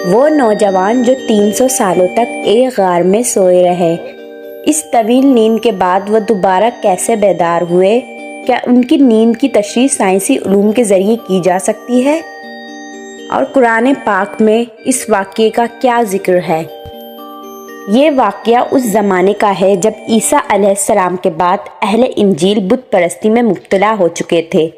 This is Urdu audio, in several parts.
وہ نوجوان جو 300 سالوں تک ایک غار میں سوئے رہے، اس طویل نیند کے بعد وہ دوبارہ کیسے بیدار ہوئے؟ کیا ان کی نیند کی تشریح سائنسی علوم کے ذریعے کی جا سکتی ہے؟ اور قرآن پاک میں اس واقعے کا کیا ذکر ہے؟ یہ واقعہ اس زمانے کا ہے جب عیسیٰ علیہ السلام کے بعد اہل انجیل بت پرستی میں مبتلا ہو چکے تھے۔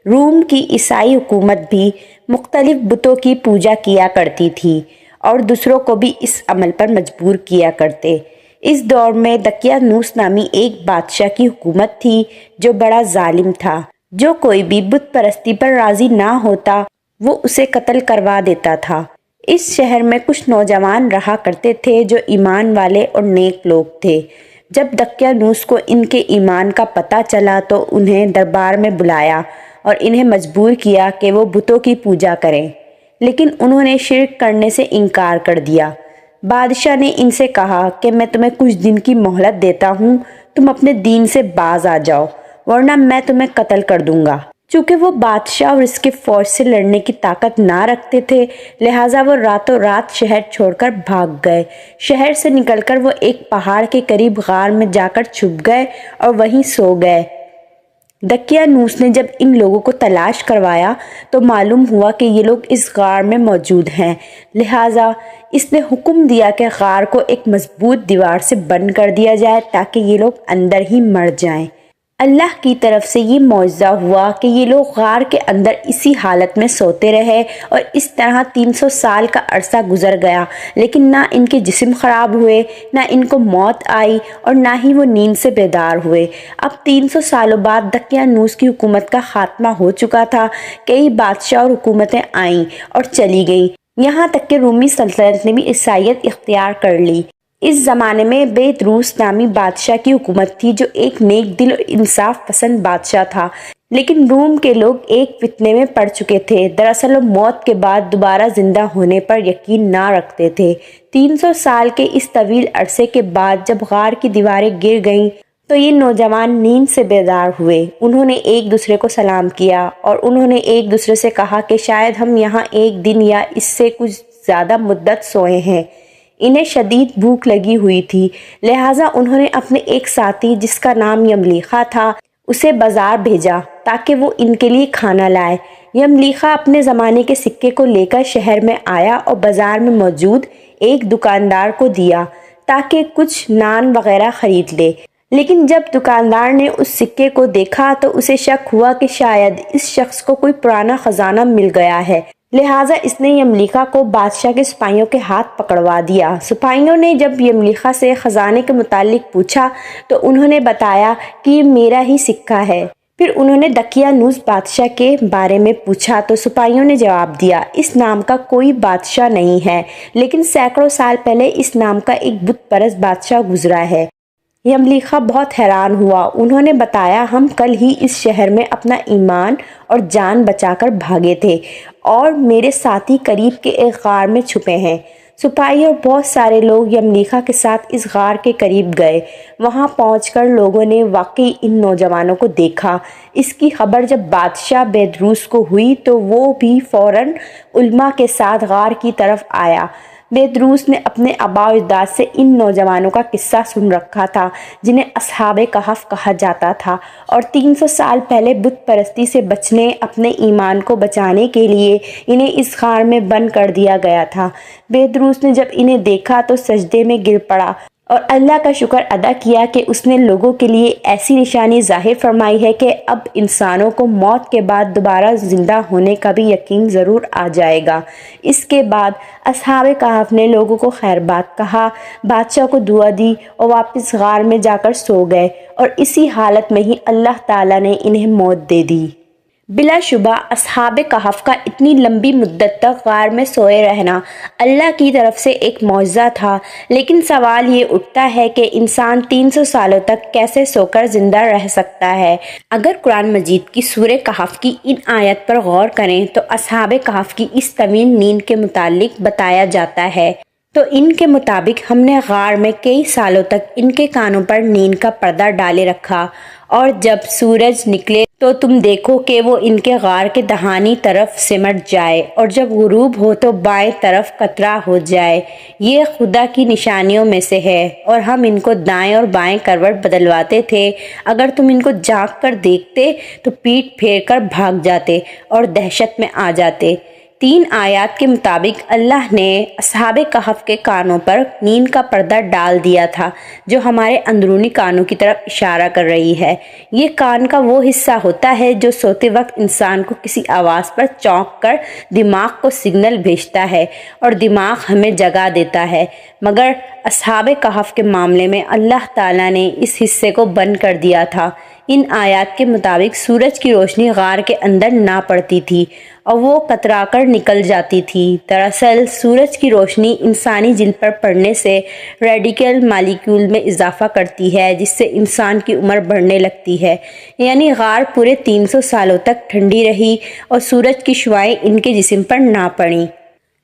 روم کی عیسائی حکومت بھی مختلف بتوں کی پوجا کیا کرتی تھی اور دوسروں کو بھی اس عمل پر مجبور کیا کرتے۔ اس دور میں دقیانوس نامی ایک بادشاہ کی حکومت تھی جو بڑا ظالم تھا۔ جو کوئی بھی بت پرستی پر راضی نہ ہوتا وہ اسے قتل کروا دیتا تھا۔ اس شہر میں کچھ نوجوان رہا کرتے تھے جو ایمان والے اور نیک لوگ تھے۔ جب دقیانوس کو ان کے ایمان کا پتہ چلا تو انہیں دربار میں بلایا اور انہیں مجبور کیا کہ وہ بتوں کی پوجا کریں، لیکن انہوں نے شرک کرنے سے انکار کر دیا۔ بادشاہ نے ان سے کہا کہ میں تمہیں کچھ دن کی مہلت دیتا ہوں، تم اپنے دین سے باز آ جاؤ ورنہ میں تمہیں قتل کر دوں گا۔ چونکہ وہ بادشاہ اور اس کے فوج سے لڑنے کی طاقت نہ رکھتے تھے، لہٰذا وہ راتوں رات شہر چھوڑ کر بھاگ گئے۔ شہر سے نکل کر وہ ایک پہاڑ کے قریب غار میں جا کر چھپ گئے اور وہیں سو گئے۔ دقیانوس نے جب ان لوگوں کو تلاش کروایا تو معلوم ہوا کہ یہ لوگ اس غار میں موجود ہیں، لہٰذا اس نے حکم دیا کہ غار کو ایک مضبوط دیوار سے بند کر دیا جائے تاکہ یہ لوگ اندر ہی مر جائیں۔ اللہ کی طرف سے یہ معجزہ ہوا کہ یہ لوگ غار کے اندر اسی حالت میں سوتے رہے اور اس طرح 300 سال کا عرصہ گزر گیا، لیکن نہ ان کے جسم خراب ہوئے، نہ ان کو موت آئی اور نہ ہی وہ نیند سے بیدار ہوئے۔ اب 300 سالوں بعد دقیانوس کی حکومت کا خاتمہ ہو چکا تھا۔ کئی بادشاہ اور حکومتیں آئیں اور چلی گئیں، یہاں تک کہ رومی سلطنت نے بھی عیسائیت اختیار کر لی۔ اس زمانے میں بیدروس نامی بادشاہ کی حکومت تھی جو ایک نیک دل اور انصاف پسند بادشاہ تھا، لیکن روم کے لوگ ایک فتنے میں پڑ چکے تھے۔ دراصل وہ موت کے بعد دوبارہ زندہ ہونے پر یقین نہ رکھتے تھے۔ 300 سال کے اس طویل عرصے کے بعد جب غار کی دیواریں گر گئیں تو یہ نوجوان نیند سے بیدار ہوئے۔ انہوں نے ایک دوسرے کو سلام کیا اور انہوں نے ایک دوسرے سے کہا کہ شاید ہم یہاں ایک دن یا اس سے کچھ زیادہ مدت سوئے ہیں۔ انہیں شدید بھوک لگی ہوئی تھی، لہٰذا انہوں نے اپنے ایک ساتھی جس کا نام یملیخا تھا اسے بازار بھیجا تاکہ وہ ان کے لیے کھانا لائے۔ یملیخا اپنے زمانے کے سکے کو لے کر شہر میں آیا اور بازار میں موجود ایک دکاندار کو دیا تاکہ کچھ نان وغیرہ خرید لے، لیکن جب دکاندار نے اس سکے کو دیکھا تو اسے شک ہوا کہ شاید اس شخص کو کوئی پرانا خزانہ مل گیا ہے، لہٰذا اس نے یملیخا کو بادشاہ کے سپاہیوں کے ہاتھ پکڑوا دیا۔ سپاہیوں نے جب یملیخا سے خزانے کے متعلق پوچھا تو انہوں نے بتایا کہ یہ میرا ہی سکہ ہے۔ پھر انہوں نے دقیانوس بادشاہ کے بارے میں پوچھا تو سپاہیوں نے جواب دیا، اس نام کا کوئی بادشاہ نہیں ہے، لیکن سینکڑوں سال پہلے اس نام کا ایک بت پرست بادشاہ گزرا ہے۔ یملیخا بہت حیران ہوا۔ انہوں نے بتایا، ہم کل ہی اس شہر میں اپنا ایمان اور جان بچا کر بھاگے تھے اور میرے ساتھی قریب کے ایک غار میں چھپے ہیں۔ سپاہی اور بہت سارے لوگ یملیخا کے ساتھ اس غار کے قریب گئے۔ وہاں پہنچ کر لوگوں نے واقعی ان نوجوانوں کو دیکھا۔ اس کی خبر جب بادشاہ بیدروس کو ہوئی تو وہ بھی فوراً علماء کے ساتھ غار کی طرف آیا۔ بیدروس نے اپنے آباء و اجداد سے ان نوجوانوں کا قصہ سن رکھا تھا جنہیں اصحاب کہف کہا جاتا تھا، اور 300 سال پہلے بت پرستی سے بچنے، اپنے ایمان کو بچانے کے لیے انہیں اس غار میں بند کر دیا گیا تھا۔ بیدروس نے جب انہیں دیکھا تو سجدے میں گر پڑا اور اللہ کا شکر ادا کیا کہ اس نے لوگوں کے لیے ایسی نشانی ظاہر فرمائی ہے کہ اب انسانوں کو موت کے بعد دوبارہ زندہ ہونے کا بھی یقین ضرور آ جائے گا۔ اس کے بعد اصحاب کہف نے لوگوں کو خیر بات کہا، بادشاہ کو دعا دی اور واپس غار میں جا کر سو گئے، اور اسی حالت میں ہی اللہ تعالیٰ نے انہیں موت دے دی۔ بلا شبہ اصحاب کہف کا اتنی لمبی مدت تک غار میں سوئے رہنا اللہ کی طرف سے ایک معجزہ تھا، لیکن سوال یہ اٹھتا ہے کہ انسان 300 سالوں تک کیسے سو کر زندہ رہ سکتا ہے؟ اگر قرآن مجید کی سورہ کہف کی ان آیت پر غور کریں تو اصحاب کہف کی اس طویل نیند کے متعلق بتایا جاتا ہے تو ان کے مطابق ہم نے غار میں کئی سالوں تک ان کے کانوں پر نیند کا پردہ ڈالے رکھا اور جب سورج نکلے تو تم دیکھو کہ وہ ان کے غار کے دہانی طرف سمٹ جائے، اور جب غروب ہو تو بائیں طرف قطرہ ہو جائے۔ یہ خدا کی نشانیوں میں سے ہے، اور ہم ان کو دائیں اور بائیں کروٹ بدلواتے تھے۔ اگر تم ان کو جھانک کر دیکھتے تو پیٹھ پھیر کر بھاگ جاتے اور دہشت میں آ جاتے۔ 3 آیات کے مطابق اللہ نے اصحاب کہف کے کانوں پر نیند کا پردہ ڈال دیا تھا، جو ہمارے اندرونی کانوں کی طرف اشارہ کر رہی ہے۔ یہ کان کا وہ حصہ ہوتا ہے جو سوتے وقت انسان کو کسی آواز پر چونک کر دماغ کو سگنل بھیجتا ہے اور دماغ ہمیں جگا دیتا ہے، مگر اصحاب کہف کے معاملے میں اللہ تعالیٰ نے اس حصے کو بند کر دیا تھا۔ ان آیات کے مطابق سورج کی روشنی غار کے اندر نہ پڑتی تھی اور وہ کترا کر نکل جاتی تھی۔ دراصل سورج کی روشنی انسانی جلد پر پڑنے سے ریڈیکل مالیکیول میں اضافہ کرتی ہے، جس سے انسان کی عمر بڑھنے لگتی ہے۔ یعنی غار پورے 300 سالوں تک ٹھنڈی رہی اور سورج کی شعاعیں ان کے جسم پر نہ پڑیں۔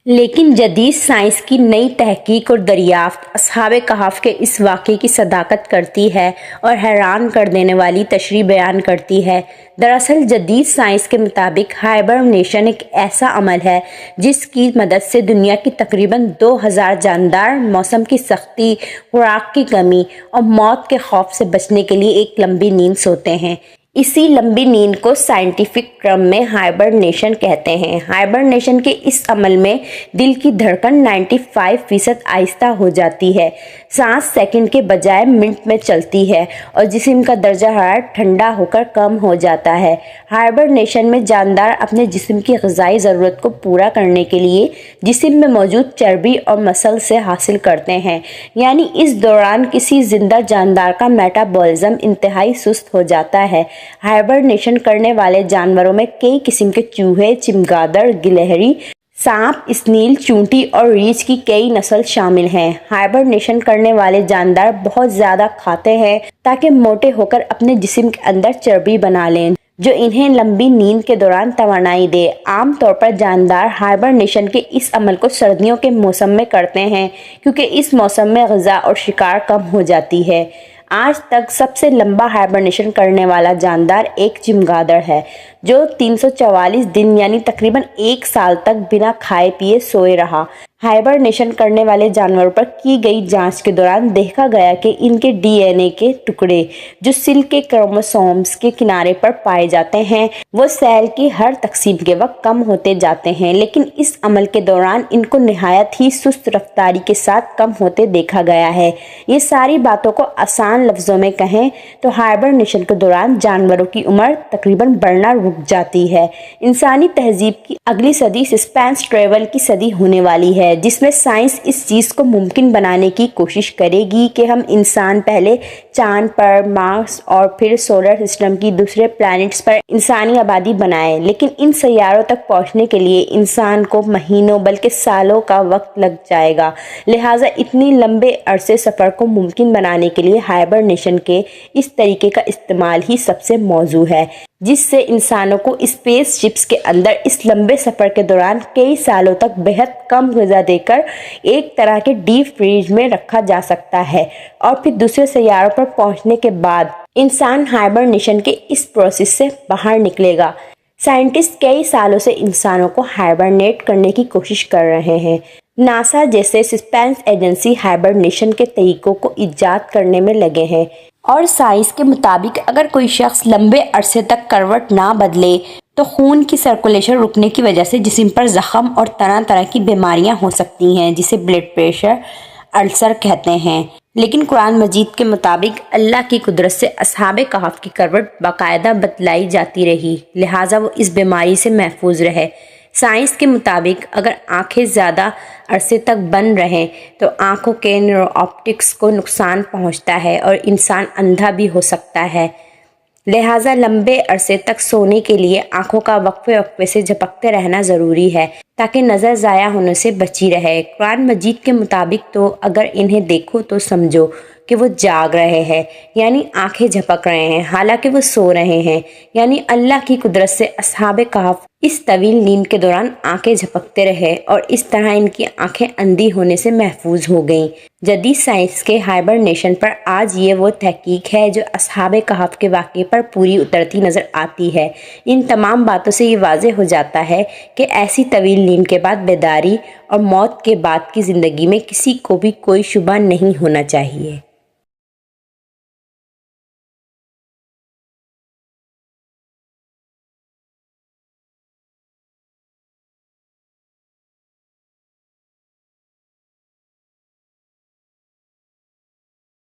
لیکن جدید سائنس کی نئی تحقیق اور دریافت اصحاب کہف کے اس واقعے کی صداقت کرتی ہے اور حیران کر دینے والی تشریح بیان کرتی ہے۔ دراصل جدید سائنس کے مطابق ہائبرنیشن ایک ایسا عمل ہے جس کی مدد سے دنیا کی تقریباً 2000 جاندار موسم کی سختی، خوراک کی کمی اور موت کے خوف سے بچنے کے لیے ایک لمبی نیند سوتے ہیں۔ اسی لمبی نیند کو سائنٹیفک ٹرم میں ہائبرنیشن کہتے ہیں۔ ہائبرنیشن کے اس عمل میں دل کی دھڑکن 95% آہستہ ہو جاتی ہے، سانس سیکنڈ کے بجائے منٹ میں چلتی ہے اور جسم کا درجہ حرارت ٹھنڈا ہو کر کم ہو جاتا ہے۔ ہائبرنیشن میں جاندار اپنے جسم کی غذائی ضرورت کو پورا کرنے کے لیے جسم میں موجود چربی اور مسل سے حاصل کرتے ہیں، یعنی اس دوران کسی زندہ جاندار کا میٹابولزم انتہائی سست ہو جاتا ہے۔ ہائبرنیشن کرنے والے جانوروں میں کئی قسم کے چوہے، چمگادڑ، گلہری، سانپ، اسنیل، چونٹی اور ریچھ کی کئی نسل شامل ہیں۔ ہائبرنیشن کرنے والے جاندار بہت زیادہ کھاتے ہیں تاکہ موٹے ہو کر اپنے جسم کے اندر چربی بنا لیں، جو انہیں لمبی نیند کے دوران توانائی دے۔ عام طور پر جاندار ہائبرنیشن کے اس عمل کو سردیوں کے موسم میں کرتے ہیں، کیونکہ اس موسم میں غذا اور شکار کم ہو جاتی ہے۔ آج تک سب سے لمبا ہائبرنیشن کرنے والا جاندار ایک چمگادڑ ہے، جو 344 دن یعنی تقریباً 1 سال تک بنا کھائے پیے سوئے رہا۔ ہائبرنیشن کرنے والے جانوروں پر کی گئی جانچ کے دوران دیکھا گیا کہ ان کے ڈی این اے کے ٹکڑے جو سل کے کروموسومز کے کنارے پر پائے جاتے ہیں، وہ سیل کی ہر تقسیم کے وقت کم ہوتے جاتے ہیں، لیکن اس عمل کے دوران ان کو نہایت ہی سست رفتاری کے ساتھ کم ہوتے دیکھا گیا ہے۔ یہ ساری باتوں کو آسان لفظوں میں کہیں تو ہائبرنیشن کے دوران جانوروں کی عمر تقریباً بڑھنا رک جاتی ہے۔ انسانی تہذیب کی اگلی صدی سسپینس ٹریول کی صدی ہونے والی ہے، جس میں سائنس اس چیز کو ممکن بنانے کی کوشش کرے گی کہ ہم انسان پہلے چاند پر، مارس اور پھر سولر سسٹم کی دوسرے پلانٹس پر انسانی آبادی بنائیں۔ لیکن ان سیاروں تک پہنچنے کے لیے انسان کو مہینوں بلکہ سالوں کا وقت لگ جائے گا، لہٰذا اتنی لمبے عرصے سفر کو ممکن بنانے کے لیے ہائبرنیشن کے اس طریقے کا استعمال ہی سب سے موزوں ہے، جس سے انسانوں کو اسپیس شپس کے اندر اس لمبے سفر کے دوران کئی سالوں تک بہت کم غذا دے کر ایک طرح کے ڈیپ فریج میں رکھا جا سکتا ہے، اور پھر دوسرے سیاروں پر پہنچنے کے بعد انسان ہائبرنیشن کے اس پروسیس سے باہر نکلے گا۔ سائنٹسٹ کئی سالوں سے انسانوں کو ہائبرنیٹ کرنے کی کوشش کر رہے ہیں۔ ناسا جیسے سسپینس ایجنسی ہائبرنیشن کے طریقوں کو ایجاد کرنے میں لگے ہیں، اور سائنس کے مطابق اگر کوئی شخص لمبے عرصے تک کروٹ نہ بدلے تو خون کی سرکولیشن رکنے کی وجہ سے جسم پر زخم اور طرح طرح کی بیماریاں ہو سکتی ہیں، جسے بلڈ پریشر، السر کہتے ہیں۔ لیکن قرآن مجید کے مطابق اللہ کی قدرت سے اصحاب کہف کی کروٹ باقاعدہ بدلائی جاتی رہی، لہٰذا وہ اس بیماری سے محفوظ رہے۔ سائنس کے مطابق اگر آنکھیں زیادہ عرصے تک بند رہیں تو آنکھوں کے نیورو آپٹکس کو نقصان پہنچتا ہے اور انسان اندھا بھی ہو سکتا ہے، لہٰذا لمبے عرصے تک سونے کے لیے آنکھوں کا وقفے وقفے سے جھپکتے رہنا ضروری ہے تاکہ نظر ضائع ہونے سے بچی رہے۔ قرآن مجید کے مطابق تو اگر انہیں دیکھو تو سمجھو کہ وہ جاگ رہے ہیں، یعنی آنکھیں جھپک رہے ہیں، حالانکہ وہ سو رہے ہیں۔ یعنی اللہ کی قدرت سے اصحاب کہف اس طویل نیند کے دوران آنکھیں جھپکتے رہے اور اس طرح ان کی آنکھیں اندھی ہونے سے محفوظ ہو گئیں۔ جدید سائنس کے ہائبرنیشن پر آج یہ وہ تحقیق ہے جو اصحاب کہف کے واقعے پر پوری اترتی نظر آتی ہے۔ ان تمام باتوں سے یہ واضح ہو جاتا ہے کہ ایسی طویل نیند کے بعد بیداری اور موت کے بعد کی زندگی میں کسی کو بھی کوئی شبہ نہیں ہونا چاہیے۔